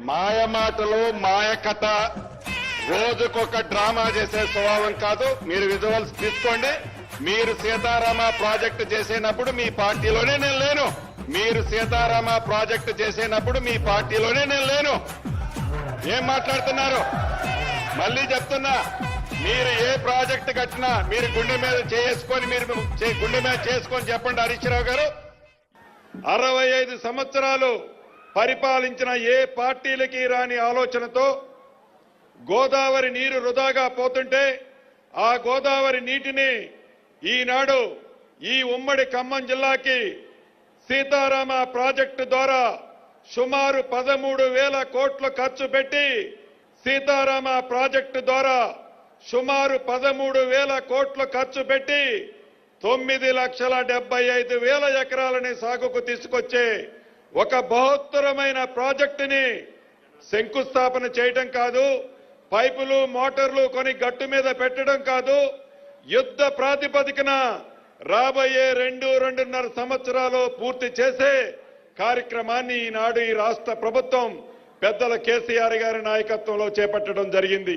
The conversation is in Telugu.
మాయమాటలు మాయ కథ రోజుకొక డ్రామా చేసే స్వభావం కాదు. మీరు విజువల్స్ తీసుకోండి. మీరు సీతారామ ప్రాజెక్టు చేసేటప్పుడు మీ పార్టీలోనే నేను లేను. మీరు సీతారామ ప్రాజెక్టు చేసేటప్పుడు మీ పార్టీలోనే నేను లేను. ఏం మాట్లాడుతున్నారు? మళ్ళీ చెప్తున్నా, మీరు ఏ ప్రాజెక్టు కట్టినా మీరు గుండె మీద చేసుకొని గుండె మీద చేసుకొని చెప్పండి. హరీష్ రావు గారు 65 సంవత్సరాలు పరిపాలించిన ఏ పార్టీలకి రాని ఆలోచనతో గోదావరి నీరు వృధాగా పోతుంటే ఆ గోదావరి నీటిని ఈనాడు ఈ ఉమ్మడి ఖమ్మం జిల్లాకి సీతారామ ప్రాజెక్టు ద్వారా సుమారు 13,000 కోట్లు ఖర్చు పెట్టి సీతారామ ప్రాజెక్టు ద్వారా సుమారు 13,000 కోట్లు ఖర్చు పెట్టి 9,75,000 ఎకరాలని సాగుకు తీసుకొచ్చే ఒక బృహత్తరమైన ప్రాజెక్టుని శంకుస్థాపన చేయడం కాదు, పైపులు మోటార్లు కొని గట్టు మీద పెట్టడం కాదు, యుద్ధ ప్రాతిపదికన రాబోయే 2-2.5 సంవత్సరాలు పూర్తి చేసే కార్యక్రమాన్ని ఈనాడు ఈ రాష్ట్ర ప్రభుత్వం పెద్దల కేసీఆర్ గారి నాయకత్వంలో చేపట్టడం జరిగింది.